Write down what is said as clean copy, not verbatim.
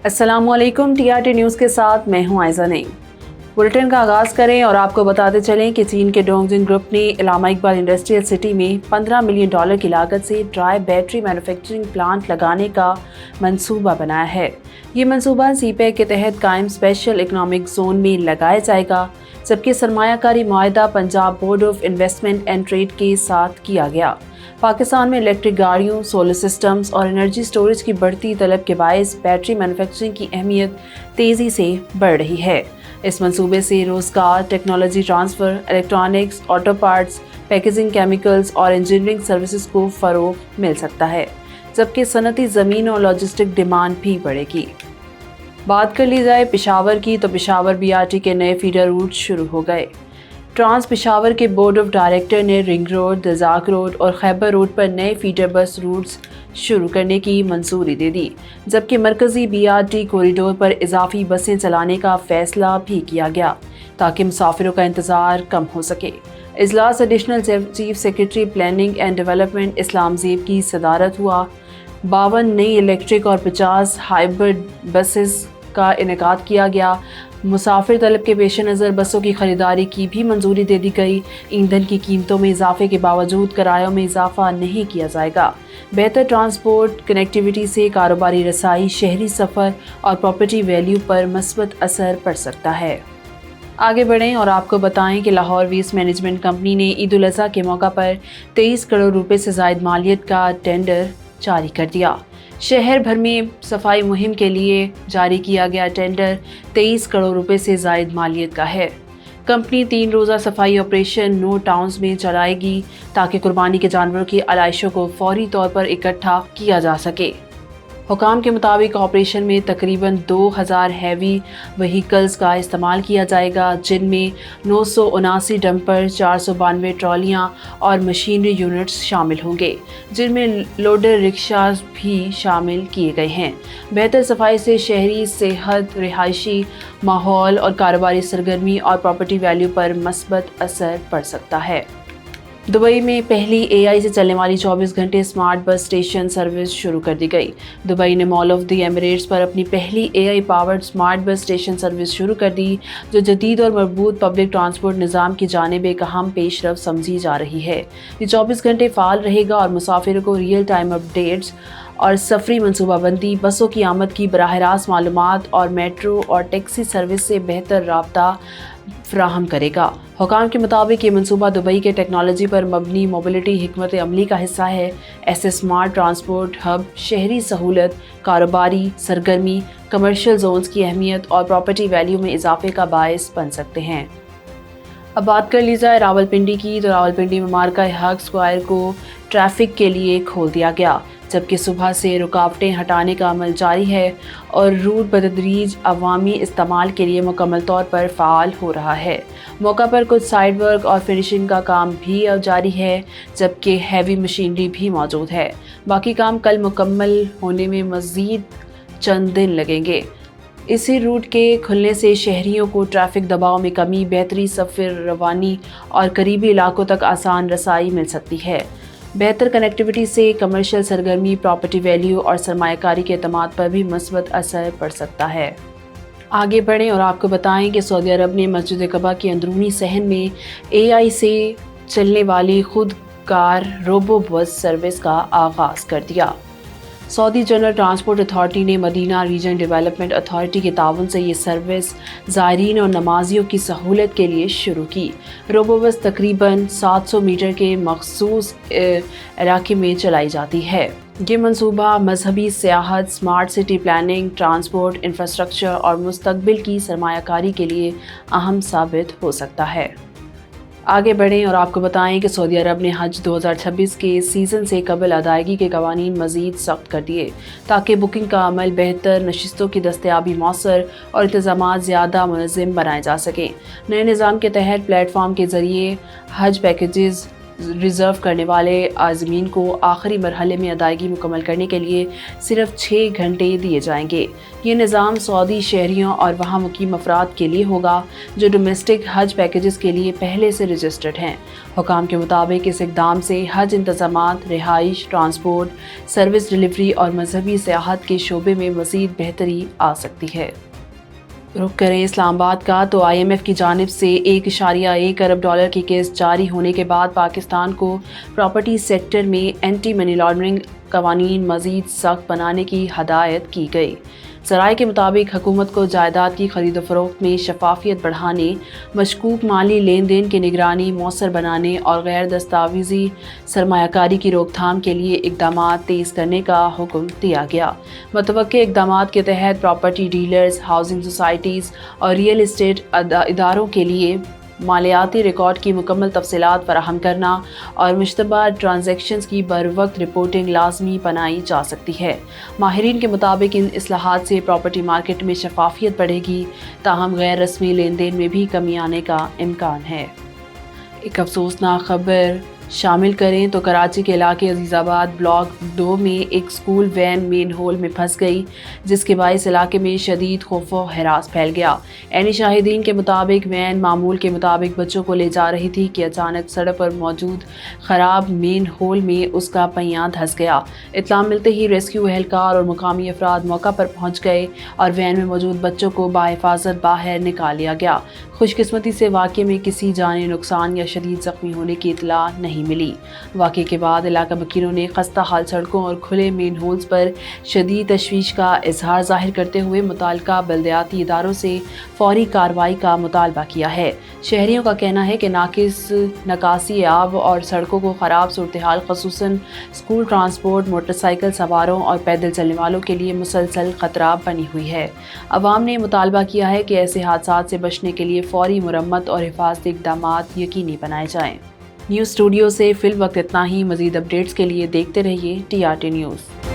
अस्सलाम वालेकुम। TRT news के साथ मैं हूं आयजा नईम। बुलेटिन का आगाज़ करें और आपको बताते चलें कि चीन के डोंगजिंग ग्रुप ने इलामा इकबाल इंडस्ट्रियल सिटी में $15 मिलियन की लागत से ड्राई बैटरी मैन्युफैक्चरिंग प्लांट लगाने का मंसूबा बनाया है। ये मंसूबा CPEC के तहत कायम स्पेशल इकनॉमिक जोन में लगाया जाएगा, जबकि सरमायाकारी मुआहदा Punjab board of investment and trade के साथ किया गया। पाकिस्तान में इलेक्ट्रिक गाड़ियों, सोलर सिस्टम्स और एनर्जी स्टोरेज की बढ़ती तलब के बायस बैटरी मैन्युफैक्चरिंग की अहमियत तेज़ी से बढ़ रही है। इस मंसूबे से रोज़गार, technology transfer, electronics, auto parts, packaging, chemicals और इंजीनियरिंग सर्विसेज को फ़रोग़ मिल सकता है, जबकि सनती ज़मीन और लॉजिस्टिक डिमांड भी बढ़ेगी। बात कर ली जाए पेशावर की, तो पेशावर BRT के नए फीडर रूट शुरू हो गए। ट्रांस पेशावर के बोर्ड ऑफ डायरेक्टर ने रिंग रोड, दजाक रोड और खैबर रोड पर नए फीडर बस रूट्स शुरू करने की मंजूरी दे दी, जबकि मरकज़ी BRT कॉरिडोर पर इजाफी बसें चलाने का फैसला भी किया गया ताकि मुसाफिरों का इंतज़ार कम हो सके। इजलास additional chief secretary planning and development Islam Zeb की सदारत हुआ। 52 नई इलेक्ट्रिक और 50 हाइब्रिड बसेस का इनेकाद किया गया। मुसाफिर तलब के पेश नज़र बसों की ख़रीदारी की भी मंजूरी दे दी गई। ईंधन की कीमतों में इजाफे के बावजूद किरायों में इजाफा नहीं किया जाएगा। बेहतर ट्रांसपोर्ट कनेक्टिविटी से कारोबारी रसाई, शहरी सफ़र और प्रॉपर्टी वैल्यू पर मस्बत असर पड़ सकता है। आगे बढ़ें और आपको बताएं कि लाहौर वेस्ट मैनेजमेंट कंपनी ने ईद उल अज़हा के मौका पर 23 करोड़ रुपए से ज़ायद मालियत का टेंडर जारी कर दिया। शहर भर में सफाई मुहिम के लिए जारी किया गया टेंडर 23 करोड़ रुपए से ज़ायद मालियत का है। कंपनी 3 रोज़ा सफाई ऑपरेशन 9 टाउन्स में चलाएगी ताकि कुर्बानी के जानवरों की आलाइशों को फौरी तौर पर इकट्ठा किया जा सके। हुकाम के मुताबिक ऑपरेशन में तकरीबन 2000 हैवी व्हीकल्स का इस्तेमाल किया जाएगा, जिनमें 979 डंपर, 492 ट्रॉलियाँ और मशीनरी यूनिट्स शामिल होंगे, जिनमें लोडर रिक्शा भी शामिल किए गए हैं। बेहतर सफाई से शहरी सेहत, रिहायशी माहौल और कारोबारी सरगर्मी और प्रॉपर्टी वैल्यू पर मस्बत असर पड़ सकता है। दुबई में पहली AI से चलने वाली 24 घंटे स्मार्ट बस स्टेशन सर्विस शुरू कर दी गई। दुबई ने मॉल ऑफ द एमिरेट्स पर अपनी पहली AI powered smart bus station service शुरू कर दी, जो जदीद और मजबूत पब्लिक ट्रांसपोर्ट निज़ाम की जानिब एक अहम पेशरफ समझी जा रही है। ये 24 घंटे फ़ाल रहेगा और मुसाफिरों को रियल टाइम अपडेट्स और सफरी मनसूबाबंदी, बसों की आमद की बराह रास्त मालूमात और मेट्रो और टैक्सी सर्विस से बेहतर राब्ता फ्राहम करेगा। हुकाम के मुताबिक ये मनसूबा दुबई के टेक्नोलॉजी पर मबनी मोबिलिटी हिकमत अमली का हिस्सा है। ऐसे स्मार्ट ट्रांसपोर्ट हब शहरी सहूलत, कारोबारी सरगर्मी, कमर्शियल जोन्स की अहमियत और प्रॉपर्टी वैल्यू में इजाफे का बायस बन सकते हैं। अब बात कर ली जाए रावलपिंडी की, तो रावलपिंडी में मार्का हक स्क्वायर को ट्रैफिक के लिए खोल दिया गया, जबकि सुबह से रुकावटें हटाने का अमल जारी है और रूट बतदरीज अवामी इस्तेमाल के लिए मुकम्मल तौर पर फ़ाल हो रहा है। मौका पर कुछ साइड वर्क और फिनिशिंग का काम भी अब जारी है, जबकि हैवी मशीनरी भी मौजूद है। बाकी काम कल मुकम्मल होने में मज़ीद चंद दिन लगेंगे। इसी रूट के खुलने से शहरियों को ट्रैफिक दबाव में कमी, बेहतरी सफ़र रवानी और करीबी इलाकों तक आसान रसाई मिल सकती है। बेहतर कनेक्टिविटी से कमर्शियल सरगर्मी, प्रॉपर्टी वैल्यू और सरमायाकारी के एतमाद पर भी मस्बत असर पड़ सकता है। आगे बढ़ें और आपको बताएं कि सऊदी अरब ने मस्जिद कबा के अंदरूनी सहन में AI से चलने वाली खुदकार रोबो बस सर्विस का आगाज़ कर दिया। सऊदी जनरल ट्रांसपोर्ट अथॉरिटी ने मदीना रीजन डेवलपमेंट अथॉरिटी के ताउन से ये सर्विस ज़ायरीन और नमाजियों की सहूलत के लिए शुरू की। रोबो बस तकरीबन 700 मीटर के मखसूस इलाके में चलाई जाती है। ये मंसूबा मजहबी सियाहत, smart city planning, transport infrastructure और मुस्तकबिल की सरमायाकारी के लिए अहम साबित हो सकता है। आगे बढ़ें और आपको बताएं कि सऊदी अरब ने हज 2026 के सीज़न से कबल अदायगी के कवानीन मज़ीद सख्त कर दिए, ताकि बुकिंग का अमल बेहतर, नशिस्तों की दस्तयाबी मौसर और इंतज़ामात ज़्यादा मुनज़्ज़म बनाए जा सकें। नए निज़ाम के तहत प्लेटफॉर्म के ज़रिए हज पैकेजेस ریزرو کرنے والے عازمین کو آخری مرحلے میں ادائیگی مکمل کرنے کے لیے صرف 6 گھنٹے دیے جائیں گے۔ یہ نظام سعودی شہریوں اور وہاں مقیم افراد کے لیے ہوگا جو ڈومیسٹک حج پیکیجز کے لیے پہلے سے رجسٹرڈ ہیں۔ حکام کے مطابق اس اقدام سے حج انتظامات، رہائش، ٹرانسپورٹ، سروس ڈیلیوری اور مذہبی سیاحت کے شعبے میں مزید بہتری آ سکتی ہے۔ رخ کریں اسلام آباد کا تو IMF کی جانب سے $1.1 ارب کی قسط جاری ہونے کے بعد پاکستان کو پراپرٹی سیکٹر میں اینٹی منی لانڈرنگ قوانین مزید سخت بنانے کی ہدایت کی گئی۔ ذرائع کے مطابق حکومت کو جائیداد کی خرید و فروخت میں شفافیت بڑھانے، مشکوک مالی لین دین کی نگرانی مؤثر بنانے اور غیر دستاویزی سرمایہ کاری کی روک تھام کے لیے اقدامات تیز کرنے کا حکم دیا گیا۔ متوقع اقدامات کے تحت پراپرٹی ڈیلرز، ہاؤسنگ سوسائٹیز اور ریئل اسٹیٹ اداروں کے لیے مالیاتی ریکارڈ کی مکمل تفصیلات فراہم کرنا اور مشتبہ ٹرانزیکشنز کی بروقت رپورٹنگ لازمی بنائی جا سکتی ہے۔ ماہرین کے مطابق ان اصلاحات سے پراپرٹی مارکیٹ میں شفافیت بڑھے گی، تاہم غیر رسمی لین دین میں بھی کمی آنے کا امکان ہے۔ ایک افسوسناک خبر شامل کریں تو کراچی کے علاقے عزیز آباد بلاک 2 میں ایک سکول وین مین ہول میں پھنس گئی، جس کے باعث علاقے میں شدید خوف و ہراس پھیل گیا۔ عینی شاہدین کے مطابق وین معمول کے مطابق بچوں کو لے جا رہی تھی کہ اچانک سڑک پر موجود خراب مین ہول میں اس کا پہیہ دھنس گیا۔ اطلاع ملتے ہی ریسکیو اہلکار اور مقامی افراد موقع پر پہنچ گئے اور وین میں موجود بچوں کو بحفاظت باہر نکال لیا گیا۔ خوش قسمتی سے واقعے میں کسی جانی نقصان یا شدید زخمی ہونے کی اطلاع نہیں ملی۔ واقعے کے بعد علاقہ مکینوں نے خستہ حال سڑکوں اور کھلے مین ہولز پر شدید تشویش کا اظہار ظاہر کرتے ہوئے متعلقہ بلدیاتی اداروں سے فوری کارروائی کا مطالبہ کیا ہے۔ شہریوں کا کہنا ہے کہ ناقص نکاسی آب اور سڑکوں کو خراب صورتحال خصوصاً اسکول ٹرانسپورٹ، موٹر سائیکل سواروں اور پیدل چلنے والوں کے لیے مسلسل خطرہ بنی ہوئی ہے۔ عوام نے مطالبہ کیا ہے کہ ایسے حادثات سے بچنے کے لیے فوری مرمت اور حفاظتی اقدامات یقینی بنائے جائیں۔ نیوز اسٹوڈیو سے فی الوقت اتنا ہی۔ مزید اپڈیٹس کے لیے دیکھتے رہیے TRT نیوز۔